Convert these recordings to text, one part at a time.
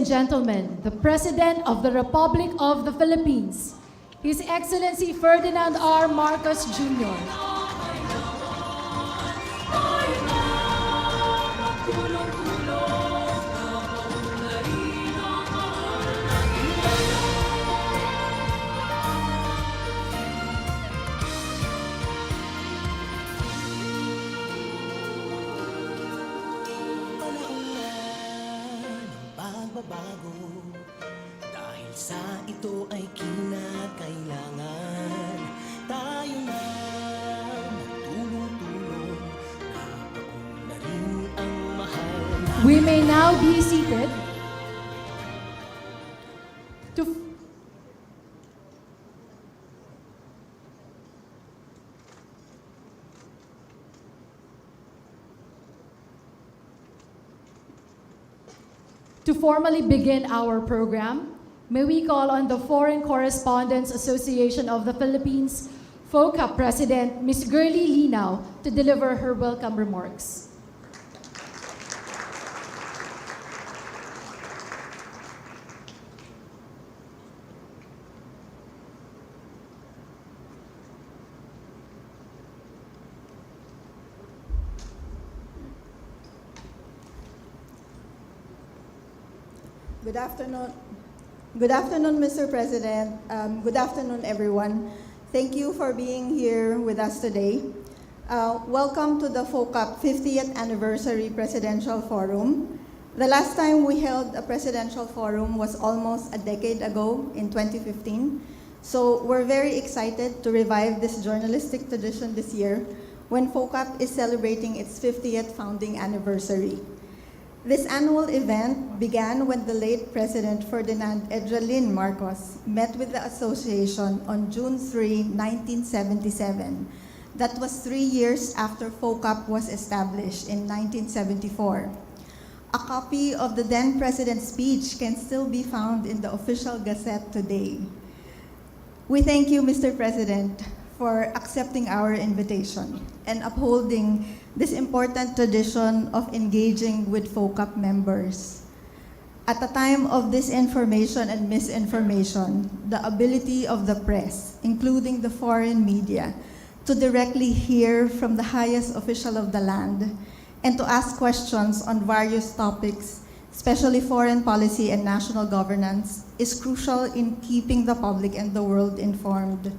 gentlemen, the President of the Republic of the Philippines, His Excellency Ferdinand R. Marcos Jr. Pagbabago, dahil sa ito ay kinakailangan tayo na magtulong-tulong, napaon na rin ang mahal na. We may now be seated to formally begin our program. May we call on the Foreign Correspondents Association of the Philippines, FOCAP President, Ms. Girly Linao, to deliver her welcome remarks. Good afternoon, Mr. President. Good afternoon, everyone. Thank you for being here with us today. Welcome to the FOCAP 50th Anniversary Presidential Forum. The last time we held a presidential forum was almost a decade ago in 2015. So we're very excited to revive this journalistic tradition this year when FOCAP is celebrating its 50th founding anniversary. This annual event began when the late President Ferdinand Marcos met with the association on June 3, 1977. That was 3 years after FOCAP was established in 1974. A copy of the then President's speech can still be found in the official Gazette today. We thank you, Mr. President, for accepting our invitation and upholding this important tradition of engaging with FOCAP members. At a time of disinformation and misinformation, the ability of the press, including the foreign media, to directly hear from the highest official of the land and to ask questions on various topics, especially foreign policy and national governance, is crucial in keeping the public and the world informed.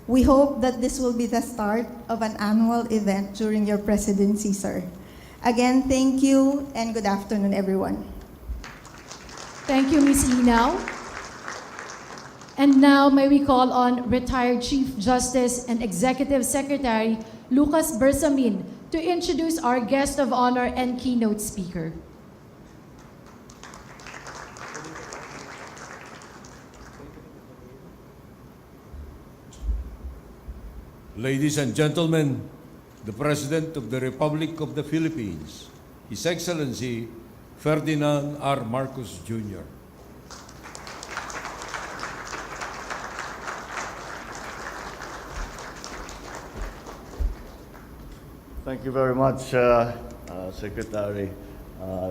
We hope that this will be the start of an annual event during your presidency, sir. Again, thank you and good afternoon, everyone. Thank you, Ms. Linao. And now may we call on retired Chief Justice and Executive Secretary Lucas Bersamin to introduce our guest of honor and keynote speaker. Ladies and gentlemen, the President of the Republic of the Philippines, His Excellency Ferdinand R. Marcos Jr. Thank you very much, Secretary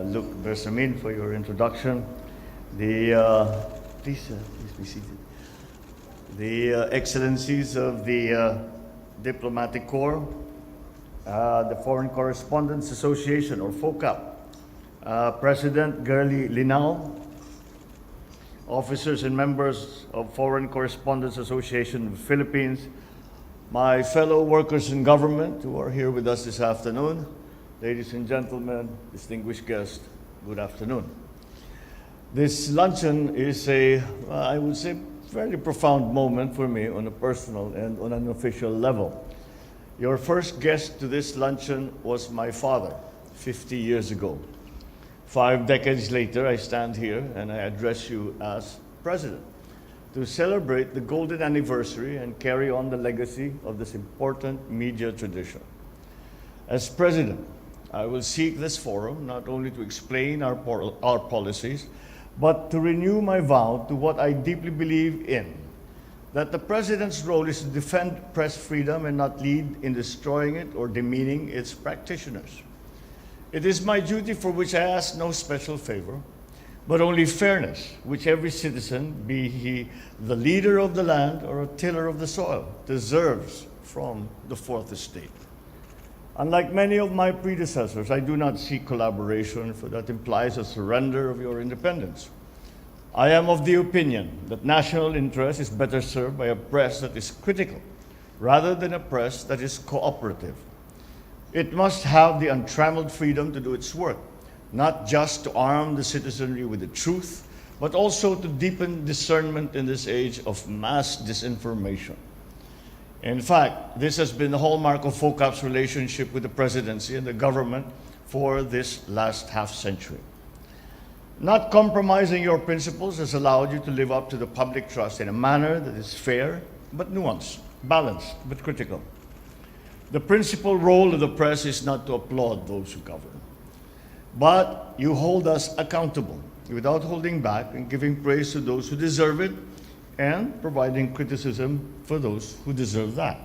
Luc Bersamin, for your introduction. Please be seated. The Excellencies of the Diplomatic Corps, the Foreign Correspondents Association, or FOCAP, President Girly Linao, officers and members of Foreign Correspondents Association of the Philippines, my fellow workers in government who are here with us this afternoon, ladies and gentlemen, distinguished guests, good afternoon. This luncheon is I would say, very profound moment for me on a personal and on an official level. Your first guest to this luncheon was my father 50 years ago. 5 decades later, I stand here and I address you as President to celebrate the golden anniversary and carry on the legacy of this important media tradition. As President, I will seek this forum not only to explain our policies, but to renew my vow to what I deeply believe in, that the President's role is to defend press freedom and not lead in destroying it or demeaning its practitioners. It is my duty, for which I ask no special favor, but only fairness, which every citizen, be he the leader of the land or a tiller of the soil, deserves from the fourth estate. Unlike many of my predecessors, I do not seek collaboration, for that implies a surrender of your independence. I am of the opinion that national interest is better served by a press that is critical, rather than a press that is cooperative. It must have the untrammeled freedom to do its work, not just to arm the citizenry with the truth, but also to deepen discernment in this age of mass disinformation. In fact, this has been the hallmark of FOCAP's relationship with the presidency and the government for this last half-century. Not compromising your principles has allowed you to live up to the public trust in a manner that is fair but nuanced, balanced but critical. The principal role of the press is not to applaud those who govern, but you hold us accountable without holding back and giving praise to those who deserve it and providing criticism for those who deserve that.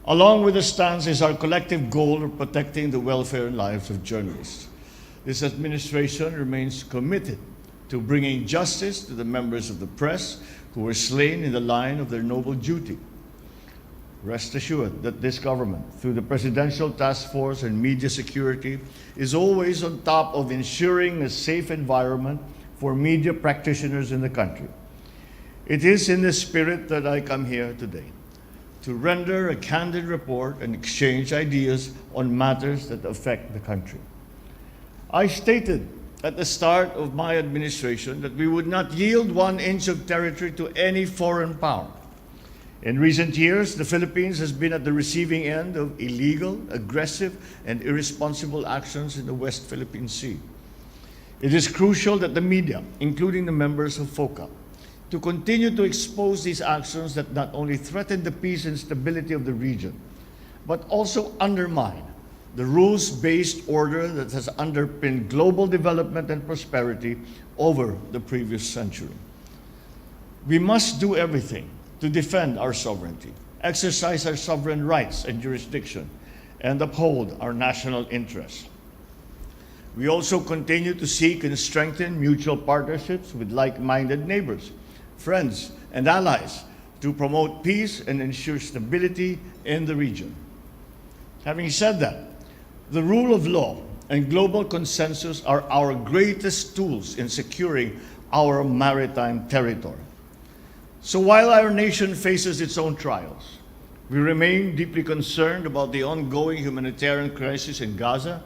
Along with the stance is our collective goal of protecting the welfare and lives of journalists. This administration remains committed to bringing justice to the members of the press who were slain in the line of their noble duty. Rest assured that this government, through the Presidential Task Force on Media Security, is always on top of ensuring a safe environment for media practitioners in the country. It is in this spirit that I come here today, to render a candid report and exchange ideas on matters that affect the country. I stated at the start of my administration that we would not yield 1 inch of territory to any foreign power. In recent years, the Philippines has been at the receiving end of illegal, aggressive, and irresponsible actions in the West Philippine Sea. It is crucial that the media, including the members of FOCAP, to continue to expose these actions that not only threaten the peace and stability of the region, but also undermine the rules-based order that has underpinned global development and prosperity over the previous century. We must do everything to defend our sovereignty, exercise our sovereign rights and jurisdiction, and uphold our national interests. We also continue to seek and strengthen mutual partnerships with like-minded neighbors, friends, and allies to promote peace and ensure stability in the region. Having said that, the rule of law and global consensus are our greatest tools in securing our maritime territory. So while our nation faces its own trials, we remain deeply concerned about the ongoing humanitarian crisis in Gaza,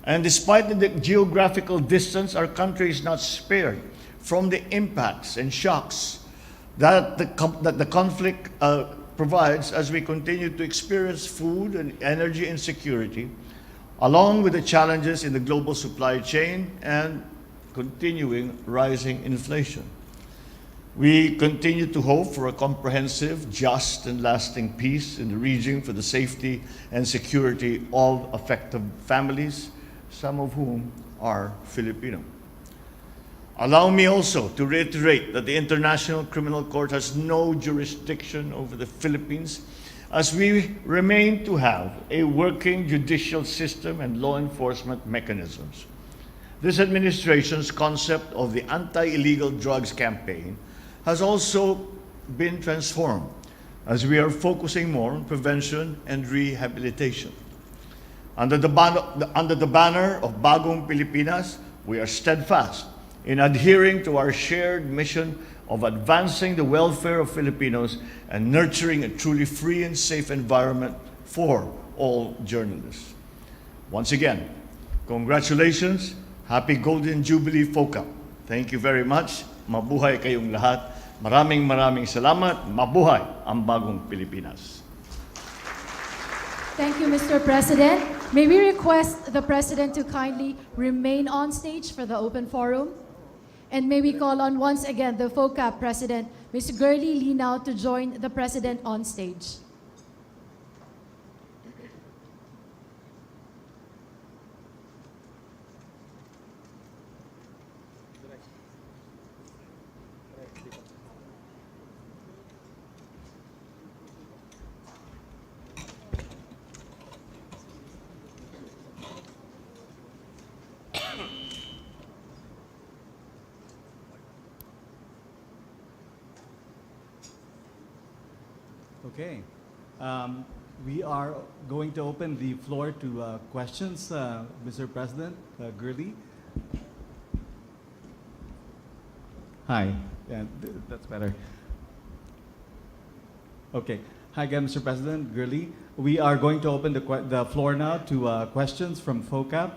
and despite the geographical distance, our country is not spared from the impacts and shocks that the conflict provides as we continue to experience food and energy insecurity, along with the challenges in the global supply chain and continuing rising inflation. We continue to hope for a comprehensive, just, and lasting peace in the region for the safety and security of affected families, some of whom are Filipino. Allow me also to reiterate that the International Criminal Court has no jurisdiction over the Philippines, as we remain to have a working judicial system and law enforcement mechanisms. This administration's concept of the anti-illegal drugs campaign has also been transformed, as we are focusing more on prevention and rehabilitation. Under the banner of Bagong Pilipinas, we are steadfast in adhering to our shared mission of advancing the welfare of Filipinos and nurturing a truly free and safe environment for all journalists. Once again, congratulations, Happy Golden Jubilee FOCAP. Thank you very much. Mabuhay kayong lahat. Maraming salamat. Mabuhay ang bagong Pilipinas. Thank you, Mr. President. May we request the President to kindly remain on stage for the open forum? And may we call on once again the FOCAP President, Ms. Girlie Linao, to join the President on stage. Okay. We are going to open the floor to questions. Mr. President, Gurley. Hi. Yeah, that's better. Okay. Hi again, Mr. President, Gurley. We are going to open the floor now to questions from FOCAP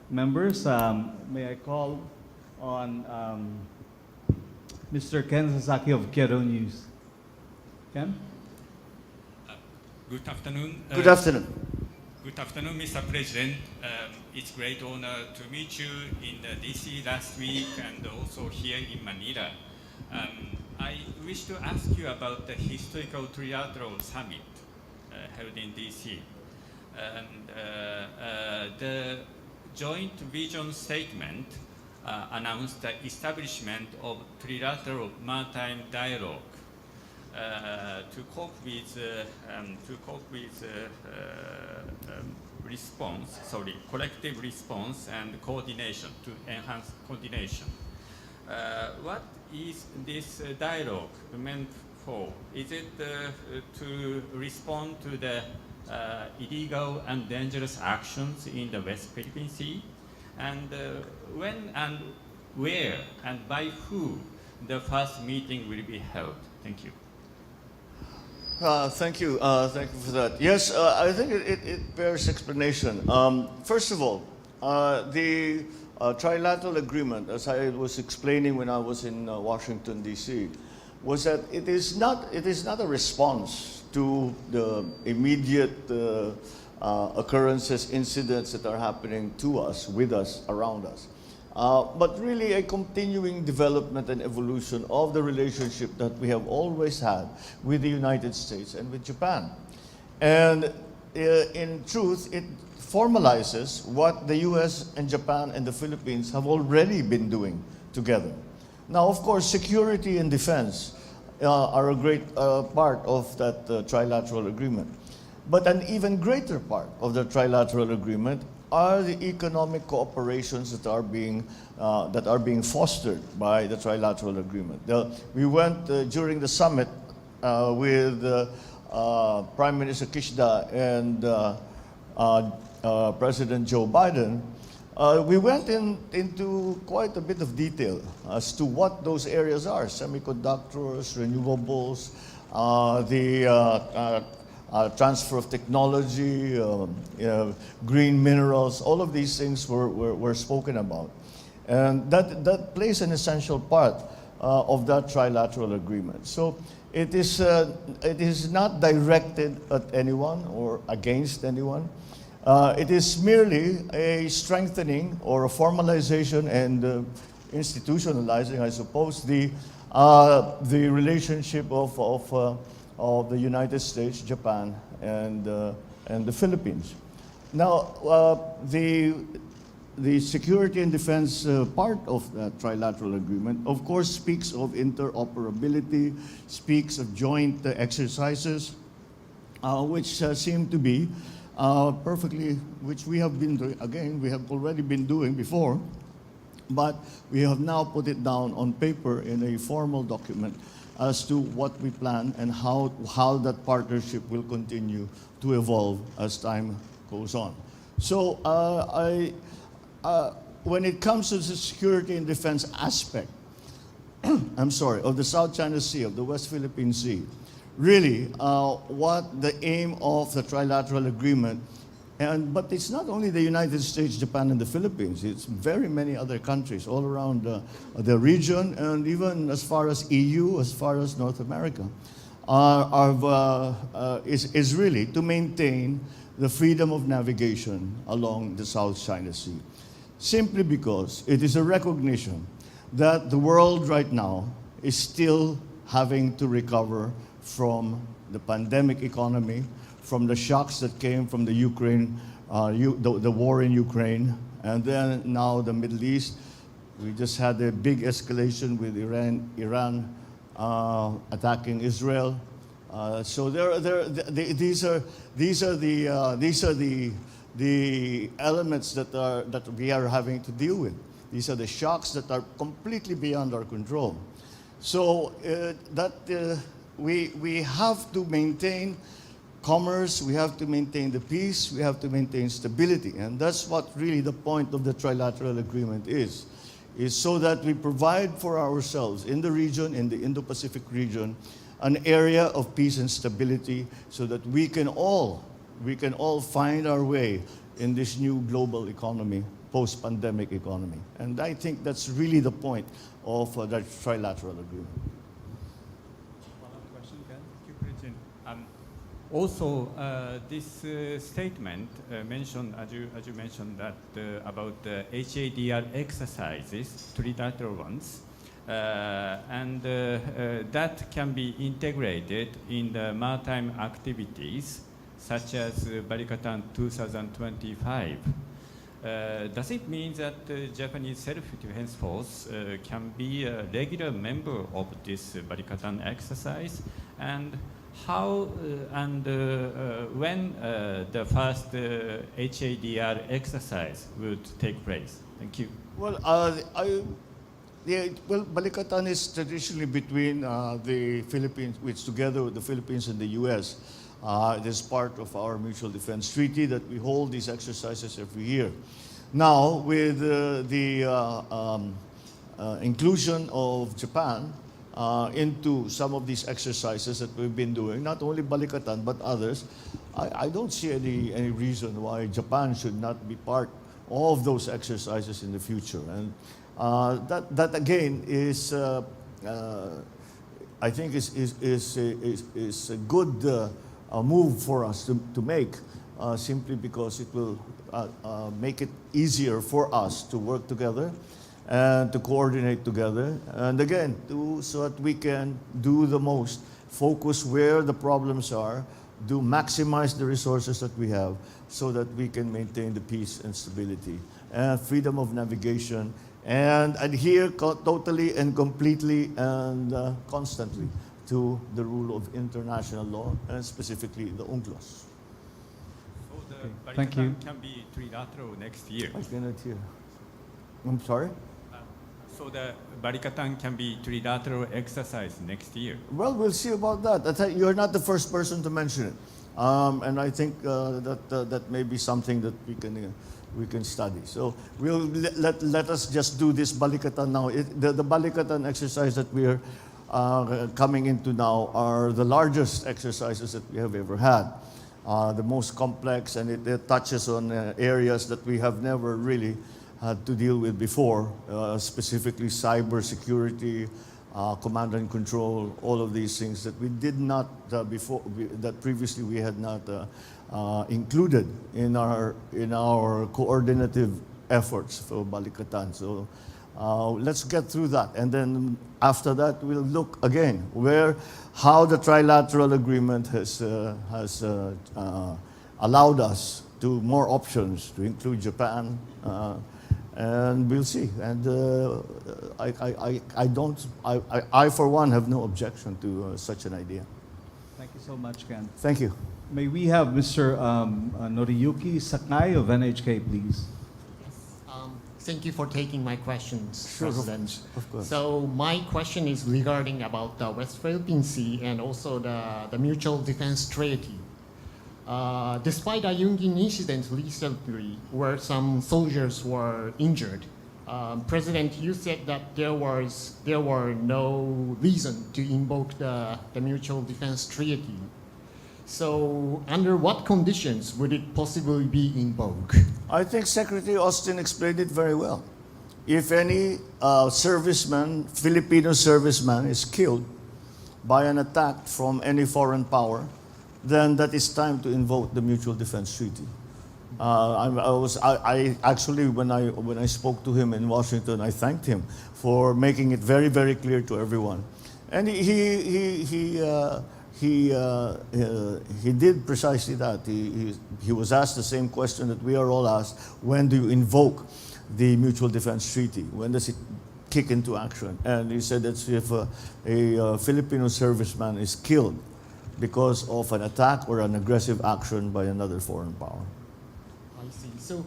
members. May I call on Mr. Ken Sasaki of Kyoto News. Ken? Good afternoon. Good afternoon. Good afternoon, Mr. President. It's great honor to meet you in the DC last week and also here in Manila. I wish to ask you about the historical Trilateral Summit held in DC. The joint vision statement announced the establishment of Trilateral Maritime dialogue to cope with collective response and coordination, to enhance coordination. What is this dialogue meant for? Is it to respond to the illegal and dangerous actions in the West Philippine Sea? And when and where and by who the first meeting will be held? Thank you. Thank you for that. Yes, I think it bears explanation. First of all, the trilateral agreement, as I was explaining when I was in Washington, D.C., was that it is not a response to the immediate occurrences, incidents that are happening to us, with us, around us. But really a continuing development and evolution of the relationship that we have always had with the United States and with Japan. And in truth, it formalizes what the US and Japan and the Philippines have already been doing together. Now, of course, security and defense are a great part of that trilateral agreement. But an even greater part of the trilateral agreement are the economic cooperations that are being fostered by the trilateral agreement. We went during the summit with Prime Minister Kishida and President Joe Biden. We went into quite a bit of detail as to what those areas are: semiconductors, renewables, the transfer of technology, green minerals. All of these things were spoken about. And that plays an essential part of that trilateral agreement. So it is not directed at anyone or against anyone. It is merely a strengthening or a formalization and institutionalizing, I suppose, the relationship of the United States, Japan, and the Philippines. Now, the security and defense part of that trilateral agreement, of course, speaks of interoperability, speaks of joint exercises, which seem to be perfectly, which we have been doing, again, we have already been doing before, but we have now put it down on paper in a formal document as to what we plan and how that partnership will continue to evolve as time goes on. So when it comes to the security and defense aspect, of the South China Sea, of the West Philippine Sea, really what the aim of the trilateral agreement, but it's not only the United States, Japan, and the Philippines. It's very many other countries all around the region, and even as far as EU, as far as North America, is really to maintain the freedom of navigation along the South China Sea. Simply because it is a recognition that the world right now is still having to recover from the pandemic economy, from the shocks that came from the Ukraine, the war in Ukraine, and then now the Middle East. We just had a big escalation with Iran attacking Israel. So these are the elements that we are having to deal with. These are the shocks that are completely beyond our control. So we have to maintain commerce, we have to maintain the peace, we have to maintain stability. And that's what really the point of the Trilateral Agreement is so that we provide for ourselves in the region, in the Indo-Pacific region, an area of peace and stability so that we can all find our way in this new global economy, post-pandemic economy. And I think that's really the point of that Trilateral Agreement. Follow-up question, Ken? Thank you, President. Also, this statement mentioned, as you mentioned, that about the HADR exercises, trilateral ones, and that can be integrated in the maritime activities, such as Balikatan 2025. Does it mean that the Japanese Self-Defense Force can be a regular member of this Balikatan exercise? And how and when the first HADR exercise would take place? Thank you. Well, Balikatan is traditionally between the Philippines, which together with the Philippines and the U.S. It is part of our mutual defense treaty that we hold these exercises every year. Now, with the inclusion of Japan into some of these exercises that we've been doing, not only Balikatan but others, I don't see any reason why Japan should not be part of those exercises in the future. And that again is, I think, is a good move for us to make, simply because it will make it easier for us to work together and to coordinate together, and again, so that we can do the most, focus where the problems are, maximize the resources that we have, so that we can maintain the peace and stability and freedom of navigation, and adhere totally and completely and constantly to the rule of international law, and specifically the UNCLOS. So the Thank you. Balikatan can be trilateral next year. I cannot hear. I'm sorry? So the Balikatan can be trilateral exercise next year. Well, we'll see about that. You're not the first person to mention it, and I think that may be something that we can study. So we'll let us just do this Balikatan now. The Balikatan exercise that we are coming into now are the largest exercises that we have ever had, the most complex, and it touches on areas that we have never really had to deal with before, specifically cyber security, command and control, all of these things that we did not that previously we had not included in our coordinative efforts for Balikatan. So let's get through that, and then after that we'll look again how the Trilateral Agreement has allowed us to more options to include Japan. And we'll see. And I for one have no objection to such an idea. Thank you so much, Ken. Thank you. May we have Mr. Noriyuki Sakai of NHK, please? Thank you for taking my questions, Sure, President. of course. So my question is regarding about the West Philippine Sea and also the Mutual Defense Treaty. Despite a Yungin incident recently where some soldiers were injured, President, you said that there were no reason to invoke the Mutual Defense Treaty. So under what conditions would it possibly be invoked? I think Secretary Austin explained it very well. If any serviceman, Filipino serviceman, is killed by an attack from any foreign power, then that is time to invoke the Mutual Defense Treaty. I actually, when I spoke to him in Washington, I thanked him for making it very, very clear to everyone, and he did precisely that. He was asked the same question that we are all asked: when do you invoke the Mutual Defense Treaty? When does it kick into action? And he said that's if a Filipino serviceman is killed because of an attack or an aggressive action by another foreign power. I see. So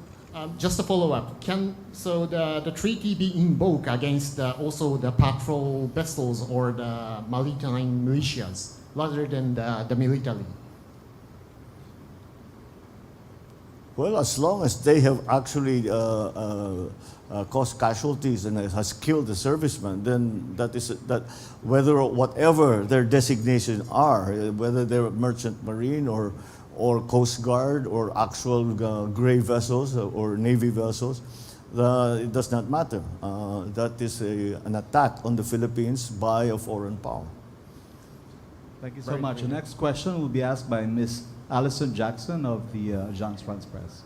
just a follow-up. Can the treaty be invoked against also the patrol vessels or the maritime militias? rather than the military? Well, as long as they have actually caused casualties and it has killed the servicemen, then that is that. Whatever their designations are, whether they're merchant marine or coast guard or actual gray vessels or navy vessels, it does not matter. That is an attack on the Philippines by a foreign power. Thank you so much. The next question will be asked by Ms. Alison Jackson of the Agence France Presse.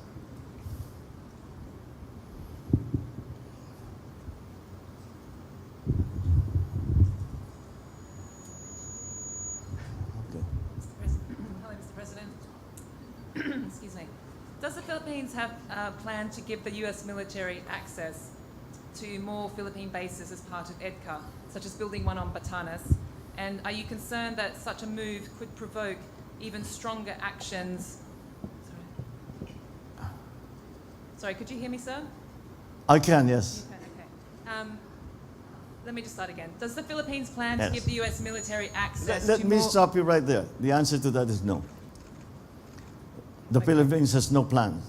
Hello, Mr. President. Excuse me. Does the Philippines have a plan to give the U.S. military access to more Philippine bases as part of EDCA, such as building one on Batanes? And are you concerned that such a move could provoke even stronger actions? Sorry, could you hear me, sir? I can, yes. You can, okay. Let me just start again. Does the Philippines plan Yes. to give the U.S. military access Let to me more... stop you right there. The answer to that is no. The Philippines has no plan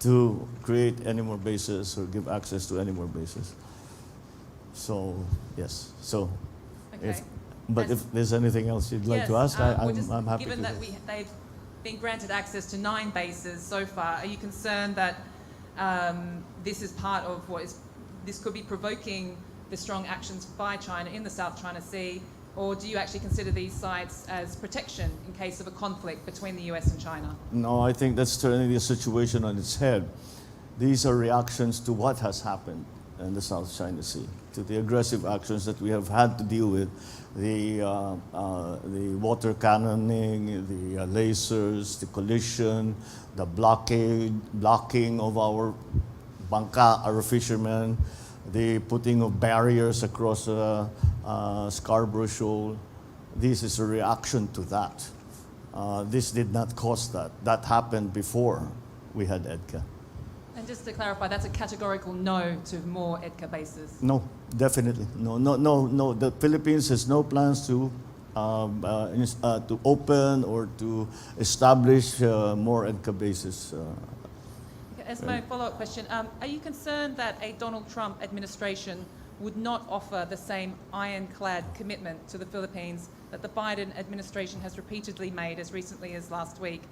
to create any more bases or give access to any more bases. So, yes. So, Okay. but That's- if there's anything else you'd like to ask, I'm happy given to. that they've been granted access to 9 bases so far, are you concerned that this is part of this could be provoking the strong actions by China in the South China Sea, or do you actually consider these sites as protection in case of a conflict between the US and China? No, I think that's turning the situation on its head. These are reactions to what has happened in the South China Sea, to the aggressive actions that we have had to deal with, the water cannoning, the lasers, the collision, the blocking of our bangka, our fishermen, the putting of barriers across Scarborough Shoal. This is a reaction to that. This did not cause that. That happened before we had EDCA. And just to clarify, that's a categorical no to more EDCA bases? No, definitely. No. The Philippines has no plans to open or to establish more EDCA bases. As my follow-up question, are you concerned that a Donald Trump administration would not offer the same ironclad commitment to the Philippines that the Biden administration has repeatedly made as recently as last week?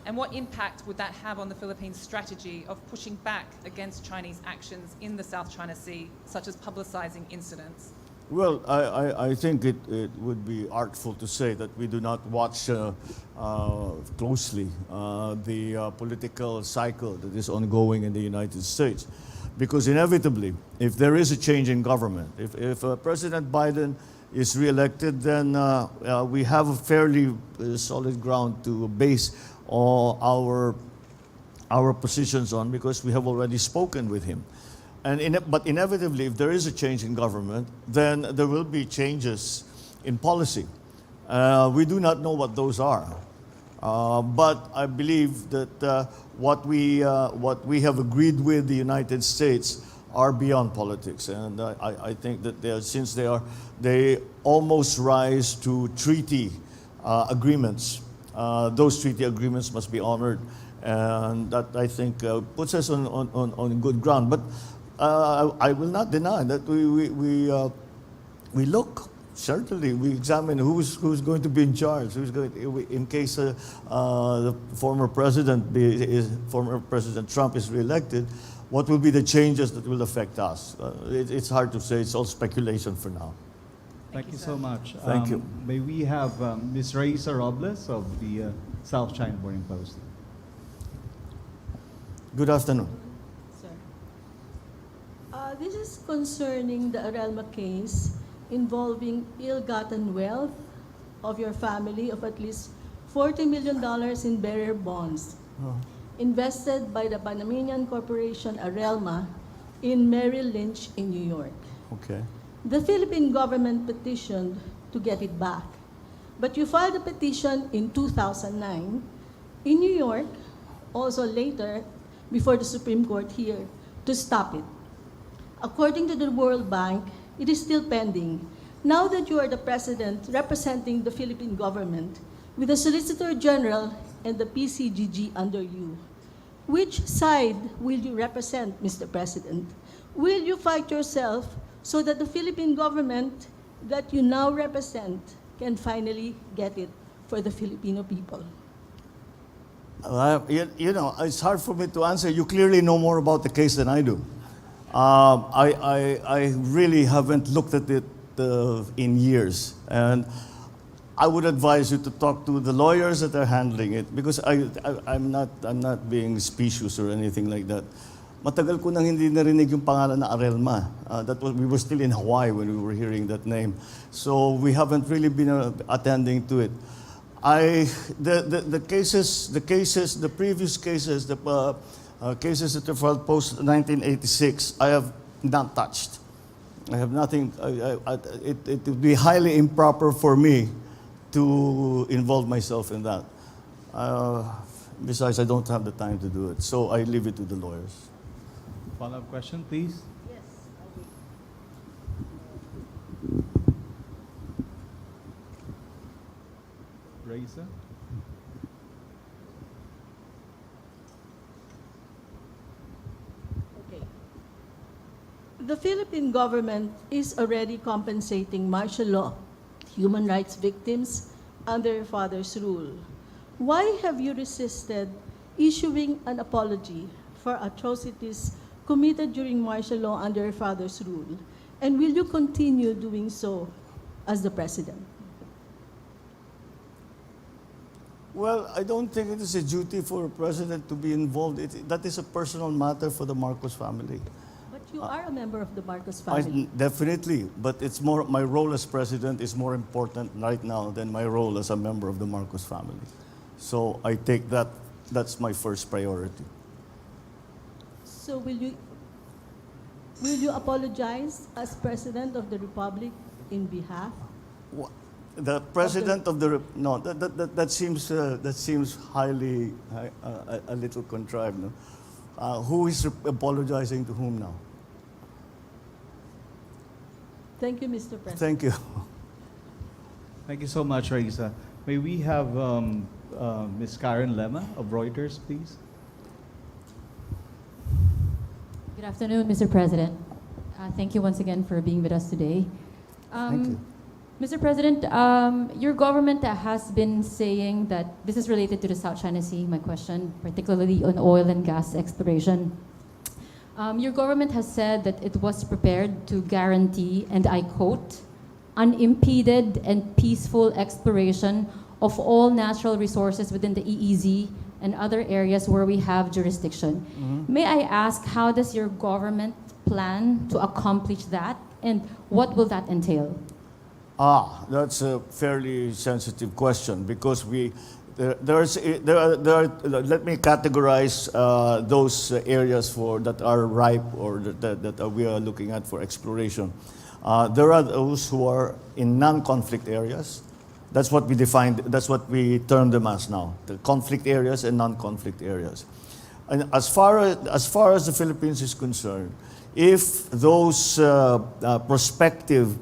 And what impact would that have on the Philippines' strategy of pushing back against Chinese actions in the South China Sea, such as publicizing incidents? Well, I think it would be artful to say that we do not watch closely the political cycle that is ongoing in the United States. Because inevitably, if there is a change in government, if President Biden is reelected, then we have a fairly solid ground to base all our positions on, because we have already spoken with him. But inevitably, if there is a change in government, then there will be changes in policy. We do not know what those are. But I believe that what we have agreed with the United States are beyond politics. And I think that since they almost rise to treaty agreements, those treaty agreements must be honored. And that, I think, puts us on good ground. But I will not deny that we look, certainly we examine who's going to be in charge, in case the former President Trump is reelected, what will be the changes that will affect us? It's hard to say. It's all speculation for now. Thank you so much. Thank you. May we have Ms. Raisa Robles of the South China Morning Post. Good afternoon. Sir. This is concerning the Arelma case involving ill-gotten wealth of your family of at least $40 million in bearer bonds invested by the Panamanian corporation Arelma in Merrill Lynch in New York. Okay. The Philippine government petitioned to get it back, but you filed a petition in 2009 in New York, also later before the Supreme Court here, to stop it. According to the World Bank, it is still pending, Now that you are the President representing the Philippine government, with the Solicitor General and the PCGG under you, which side will you represent, Mr. President? Will you fight yourself so that the Philippine government that you now represent can finally get it for the Filipino people? You know, it's hard for me to answer. You clearly know more about the case than I do. I really haven't looked at it in years. And I would advise you to talk to the lawyers that are handling it, because I'm not being specious or anything like that. Matagal ko nang hindi narinig yung pangalan na Arelma. We were still in Hawaii when we were hearing that name. So we haven't really been attending to it. The previous cases, cases that were filed post 1986, I have not touched. I have nothing. It would be highly improper for me to involve myself in that. Besides, I don't have the time to do it, so I leave it to the lawyers. Follow-up question, please. Yes. Raisa? Okay. The Philippine government is already compensating martial law human rights victims under your father's rule. Why have you resisted issuing an apology for atrocities committed during martial law under your father's rule? And will you continue doing so as the president? Well, I don't think it is a duty for a president to be involved. That is a personal matter for the Marcos family. But you are a member of the Marcos family. Definitely, but it's more, my role as president is more important right now than my role as a member of the Marcos family. So I take that's my first priority. So will you apologize as president of the republic in behalf? The president of the no, that seems highly a little contrived. No? Who is apologizing to whom now? Thank you, Mr. President. Thank you. Thank you so much, Raisa. May we have Ms. Karen Lema of Reuters, please? Good afternoon, Mr. President. Thank you once again for being with us today. Thank you. Mr. President, your government has been saying that this is related to the South China Sea, my question, particularly on oil and gas exploration. Your government has said that it was prepared to guarantee, and I quote, unimpeded and peaceful exploration of all natural resources within the EEZ and other areas where we have jurisdiction. Mm-hmm. May I ask, how does your government plan to accomplish that, and what will that entail? That's a fairly sensitive question, because let me categorize those areas that are ripe or that we are looking at for exploration. There are those who are in non-conflict areas. That's what we defined, that's what we term them as now, the conflict areas and non-conflict areas. And as far as the Philippines is concerned, if those prospective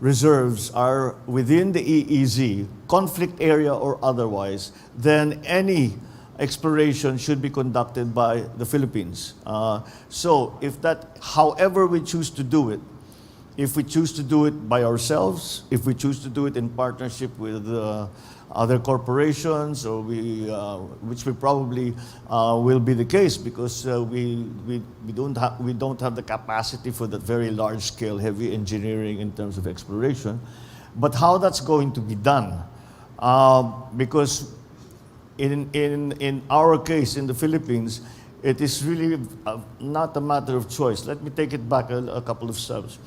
reserves are within the EEZ, conflict area or otherwise, then any exploration should be conducted by the Philippines. So if that, however we choose to do it, if we choose to do it by ourselves, if we choose to do it in partnership with other corporations, or which we probably will be the case, because we don't have the capacity for that very large scale heavy engineering in terms of exploration. But how that's going to be done, because in our case in the Philippines, it is really not a matter of choice. Let me take it back a couple of steps.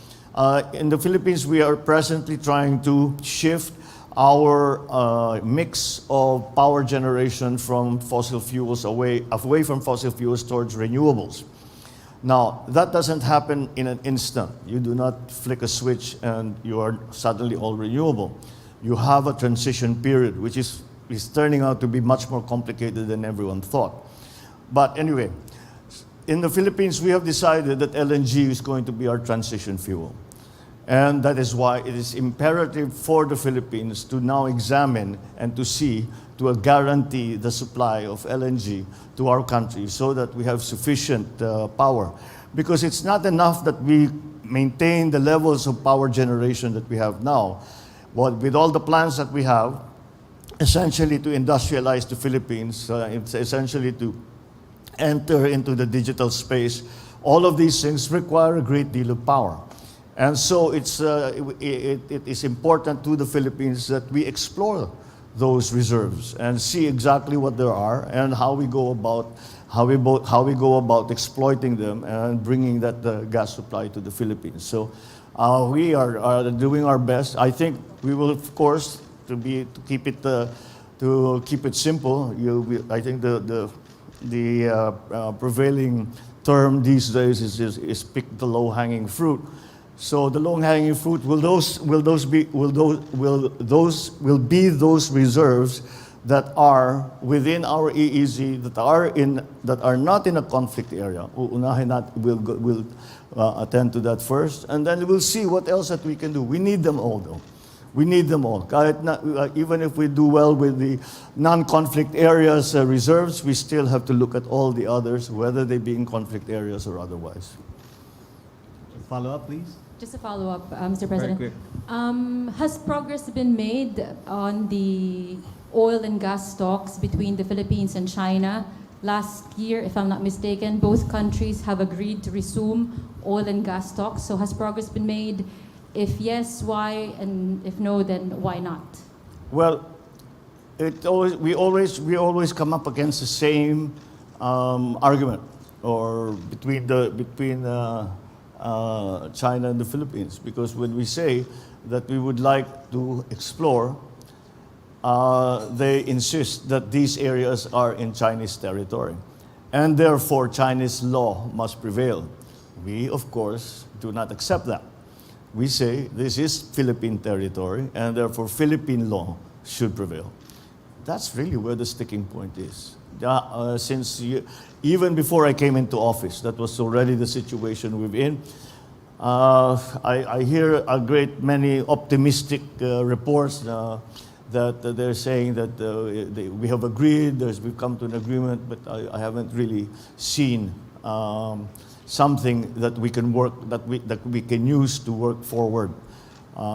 In the Philippines, we are presently trying to shift our mix of power generation from fossil fuels away from fossil fuels towards renewables. Now, that doesn't happen in an instant. You do not flick a switch and you are suddenly all renewable. You have a transition period, which is turning out to be much more complicated than everyone thought. But anyway, in the Philippines, we have decided that LNG is going to be our transition fuel. And that is why it is imperative for the Philippines to now examine and to see, to guarantee the supply of LNG to our country so that we have sufficient power. Because it's not enough that we maintain the levels of power generation that we have now. With all the plans that we have, essentially to industrialize the Philippines, it's essentially to enter into the digital space, all of these things require a great deal of power. And so it is important to the Philippines that we explore those reserves and see exactly what there are and how we go about exploiting them and bringing that gas supply to the Philippines. So we are doing our best. I think we will, of course, to keep it simple. I think the prevailing term these days is pick the low-hanging fruit. So the low-hanging fruit will be those reserves that are within our EEZ that are not in a conflict area. We'll attend to that first, and then we'll see what else that we can do. We need them all, though. We need them all. Even if we do well with the non-conflict areas reserves, we still have to look at all the others, whether they be in conflict areas or otherwise. Follow up, please. Just a follow-up, Mr. President. Very quick. Has progress been made on the oil and gas talks between the Philippines and China? Last year, if I'm not mistaken, both countries have agreed to resume oil and gas talks. So has progress been made? If yes, why? And if no, then why not? Well, we always come up against the same argument, or between China and the Philippines, because when we say that we would like to explore, they insist that these areas are in Chinese territory, and therefore Chinese law must prevail. We, of course, do not accept that. We say this is Philippine territory, and therefore Philippine law should prevail. That's really where the sticking point is. Even before I came into office, that was already the situation we're in. I hear a great many optimistic reports that they're saying that we have agreed, we've come to an agreement, but I haven't really seen something that we can that we can use to work forward.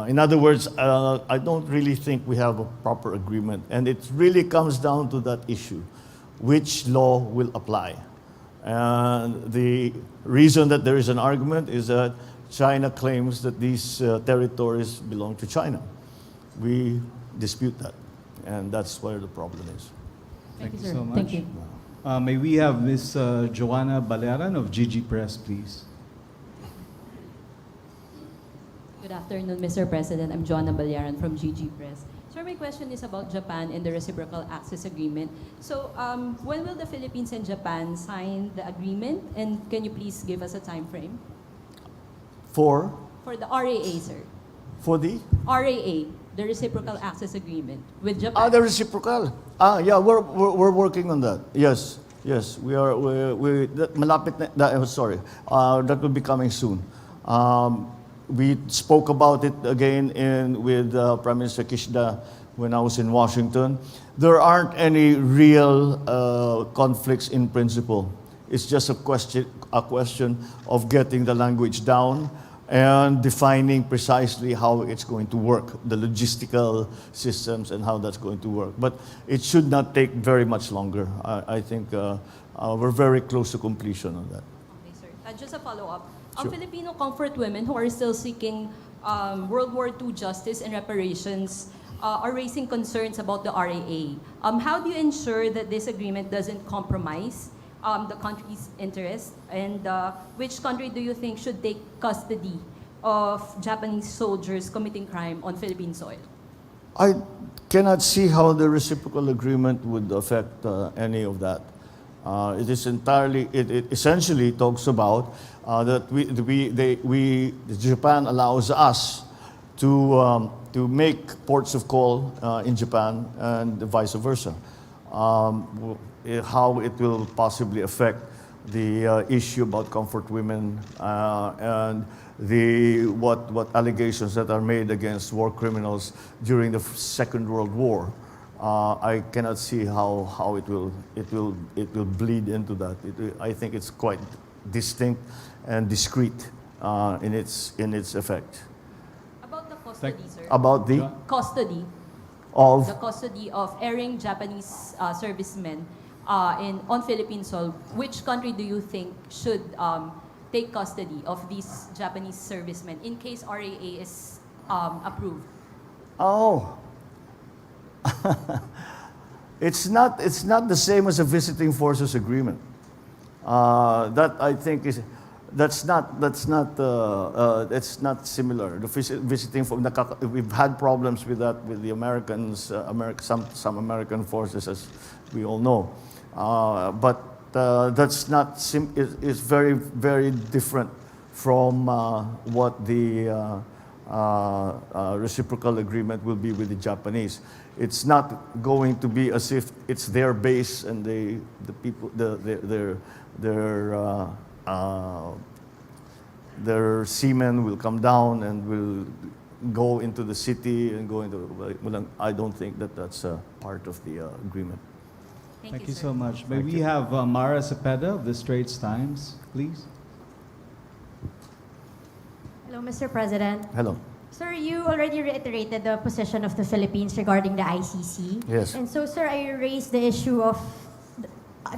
In other words, I don't really think we have a proper agreement, and it really comes down to that issue: which law will apply? And the reason that there is an argument is that China claims that these territories belong to China. We dispute that, and that's where the problem is. Thank you sir. so much. Thank you. May we have Ms. Joanna Balearan of GG Press, please. Good afternoon, Mr. President. I'm Joanna Balyaran from GG Press. Sir, my question is about Japan and the Reciprocal Access Agreement. So, when will the Philippines and Japan sign the agreement? And can you please give us a time frame? For the RAA, sir. For the RAA, the Reciprocal Access Agreement with Japan. the reciprocal. Yeah, we're working on that. Yes, we are. Malapit na. Sorry, that will be coming soon. We spoke about it again with Prime Minister Kishida when I was in Washington. There aren't any real conflicts in principle. It's just a question of getting the language down and defining precisely how it's going to work, the logistical systems and how that's going to work. But it should not take very much longer. I think we're very close to completion on that. Okay, sir. Just a follow-up. Sure. Filipino comfort women who are still seeking World War II justice and reparations are raising concerns about the RAA. How do you ensure that this agreement doesn't compromise the country's interest? And which country do you think should take custody of Japanese soldiers committing crime on Philippine soil? I cannot see how the reciprocal agreement would affect any of that. It essentially talks about that Japan allows us to make ports of call in Japan and vice versa. How it will possibly affect the issue about comfort women and what allegations that are made against war criminals during the Second World War. I cannot see how it will bleed into that. I think it's quite distinct and discrete in its effect. About the custody, sir. About the Custody. of The custody of erring Japanese servicemen on Philippine soil. Which country do you think should take custody of these Japanese servicemen in case RAA is approved? Oh. It's not the same as a visiting forces agreement. That I think is that's not similar. The visiting for we've had problems with that with the Americans, some American forces, as we all know. But that's not it's very, very different from what the reciprocal agreement will be with the Japanese. It's not going to be as if it's their base and the people their seamen will come down and will go into the city and go into. Well, I don't think that's a part of the agreement. Thank you so much. May we have Mara Cepeda of the Straits Times, please? Hello, Mr. President. Hello. Sir, you already reiterated the position of the Philippines regarding the ICC. Yes. And so, sir, I raised the issue of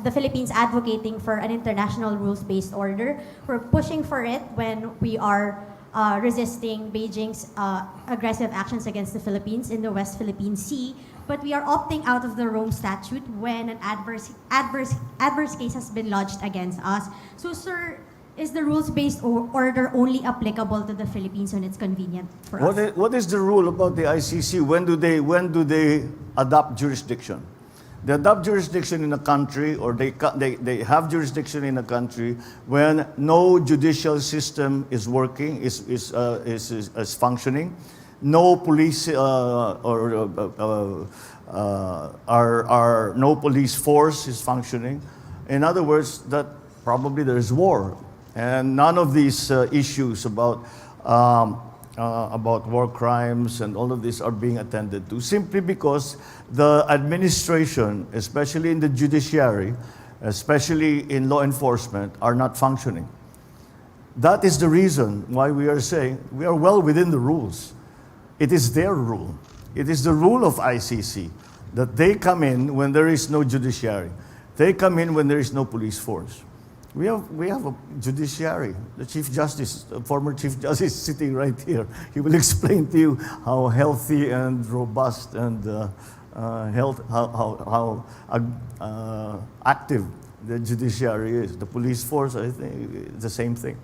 the Philippines advocating for an international rules-based order. We're pushing for it when we are resisting Beijing's aggressive actions against the Philippines in the West Philippine Sea. But we are opting out of the Rome Statute when an adverse case has been lodged against us. So, sir, is the rules-based order only applicable to the Philippines when it's convenient for us? What is the rule about the ICC? When do they adopt jurisdiction? They adopt jurisdiction in a country, or they have jurisdiction in a country when no judicial system is working, is functioning, no police no police force is functioning. In other words, that probably there is war. And none of these issues about war crimes and all of this are being attended to, simply because the administration, especially in the judiciary, especially in law enforcement, are not functioning. That is the reason why we are saying we are well within the rules. It is their rule. It is the rule of ICC that they come in when there is no judiciary. They come in when there is no police force. We have a judiciary. The Chief Justice, the former Chief Justice, is sitting right here. He will explain to you how healthy and robust and how active the judiciary is. The police force, I think, the same thing.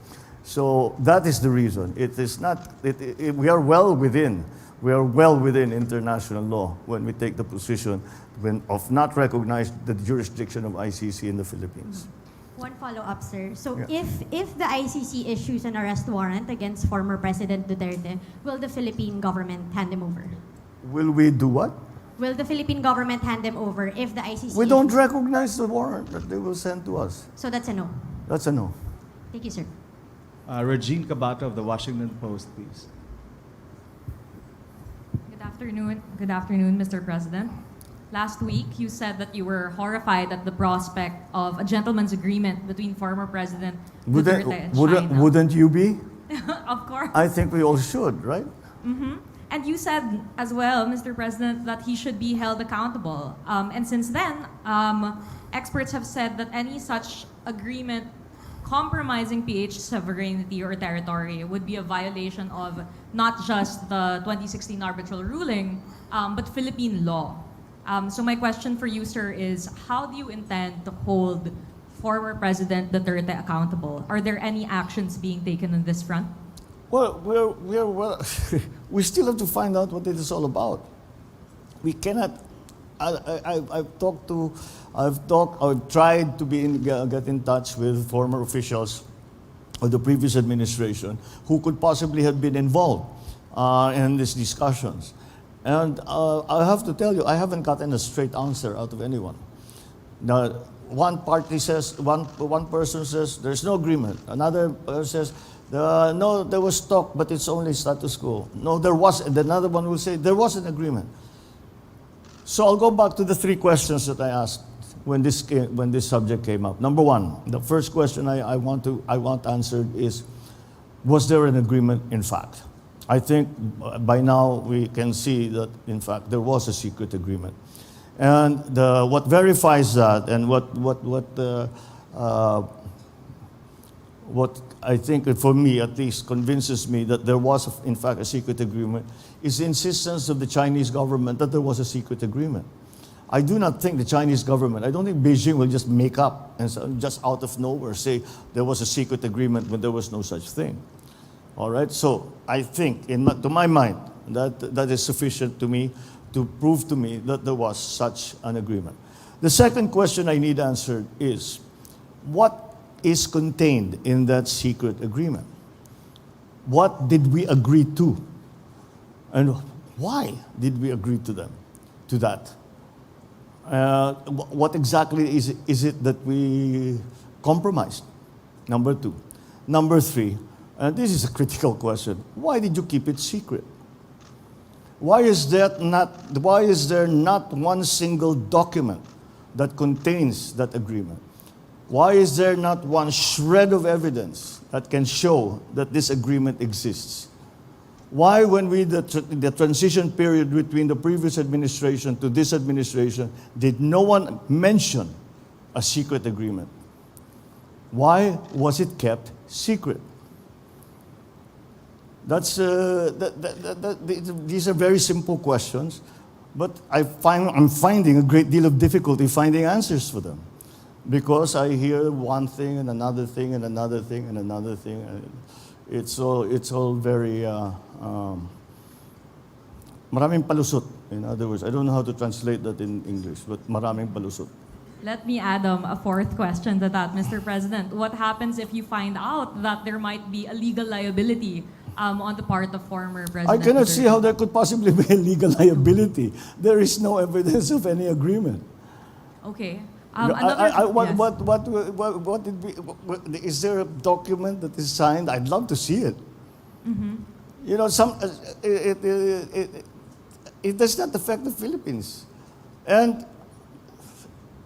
So that is the reason. It is not. We are well within. We are well within international law when we take the position of not recognize the jurisdiction of ICC in the Philippines. One follow-up, sir. So Yeah. if the ICC issues an arrest warrant against former President Duterte, will the Philippine government hand him over? Will we do what? Will the Philippine government hand him over if the ICC... We don't recognize the warrant that they will send to us. So that's a no. That's a no. Thank you, sir. Regine Cabata of the Washington Post, please. Good afternoon, Mr. President. Last week, you said that you were horrified at the prospect of a gentleman's agreement between former President Duterte and China. Wouldn't you be? Of course. I think we all should, right? Mm-hmm. And you said as well, Mr. President, that he should be held accountable. And since then, experts have said that any such agreement compromising PH sovereignty or territory would be a violation of not just the 2016 arbitral ruling, but Philippine law. So my question for you, sir, is how do you intend to hold former President Duterte accountable? Are there any actions being taken on this front? Well, we still have to find out what it is all about. We cannot. I've tried to get in touch with former officials of the previous administration who could possibly have been involved in these discussions. And I have to tell you, I haven't gotten a straight answer out of anyone. Now, one party says, one person says, there's no agreement. Another says, no, there was talk, but it's only status quo. No, there was, and another one will say, there was an agreement. So I'll go back to the three questions that I asked when this subject came up. Number one, the first question I want answered is, was there an agreement in fact? I think by now we can see that in fact there was a secret agreement. And what verifies that, and what I think, for me at least, convinces me that there was in fact a secret agreement, is the insistence of the Chinese government that there was a secret agreement. I do not think the Chinese government, I don't think Beijing will just make up and just out of nowhere say there was a secret agreement when there was no such thing. All right, so I think, to my mind, that is sufficient to me to prove to me that there was such an agreement. The second question I need answered is, what is contained in that secret agreement? What did we agree to? And why did we agree to that? What exactly is it that we compromised? Number two. Number three, and this is a critical question, why did you keep it secret? Why is there not one single document that contains that agreement? Why is there not one shred of evidence that can show that this agreement exists? Why, when the transition period between the previous administration to this administration, did no one mention a secret agreement? Why was it kept secret? These are very simple questions, but I'm finding a great deal of difficulty finding answers for them, because I hear one thing and another thing and another thing and another thing. And it's all very maraming palusot. In other words, I don't know how to translate that in English, but maraming palusot. Let me add a fourth question to that, Mr. President. What happens if you find out that there might be a legal liability on the part of former President I cannot Duterte? see how there could possibly be a legal liability. There is no evidence of any agreement. Okay. Is there a document that is signed? I'd love to see it. Mm-hmm. You know, it does not affect the Philippines. And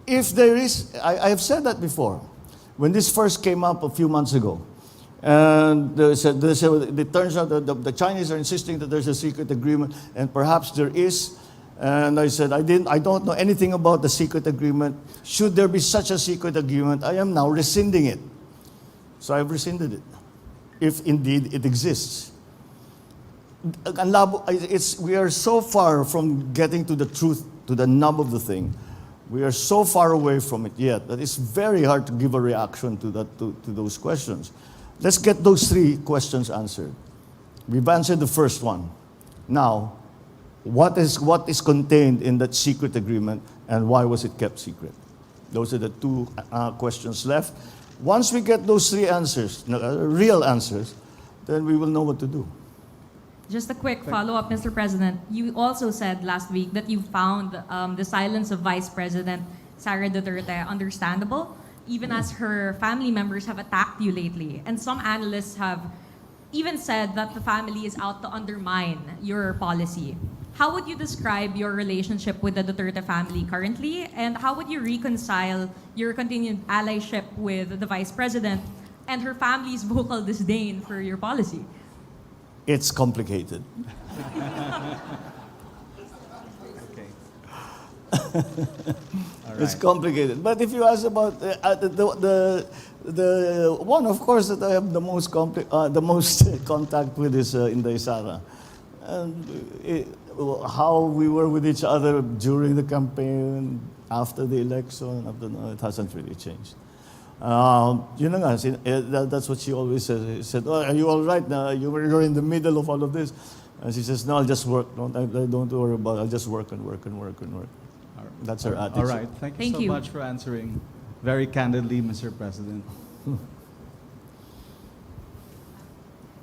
if there is, I have said that before, when this first came up a few months ago, and it turns out that the Chinese are insisting that there's a secret agreement, and perhaps there is. And I said, I don't know anything about the secret agreement. Should there be such a secret agreement, I am now rescinding it. So I've rescinded it, if indeed it exists. We are so far from getting to the truth, to the nub of the thing. We are so far away from it yet that it's very hard to give a reaction to those questions. Let's get those three questions answered. We've answered the first one. Now, what is contained in that secret agreement, and why was it kept secret? Those are the two questions left. Once we get those three answers, real answers, then we will know what to do. Just a quick follow-up, Mr. President. You also said last week that you found the silence of Vice President Sara Duterte understandable, even as her family members have attacked you lately. And some analysts have even said that the family is out to undermine your policy. How would you describe your relationship with the Duterte family currently? And how would you reconcile your continued allyship with the Vice President and her family's vocal disdain for your policy? It's complicated. It's complicated. But if you ask about the one, of course, that I have the most contact with is Inday Sara. And how we were with each other during the campaign, after the election, it hasn't really changed. That's what she always says. She said, "Oh, are you all right now? You're in the middle of all of this." And she says, "No, I'll just work. Don't worry about it. I'll just work and work and work and work." That's her attitude. All right. Thank you so much for answering very candidly, Mr. President.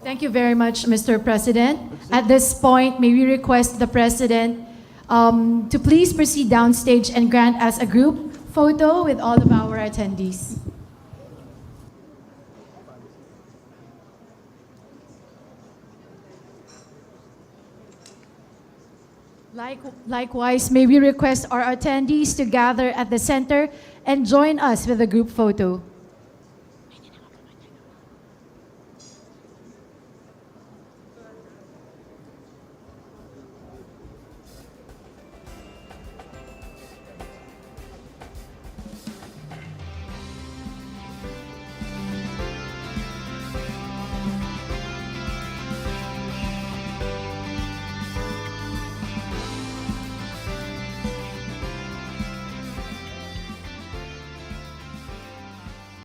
Thank you very much, Mr. President. At this point, may we request the President to please proceed downstage and grant us a group photo with all of our attendees. Likewise, may we request our attendees to gather at the center and join us with a group photo.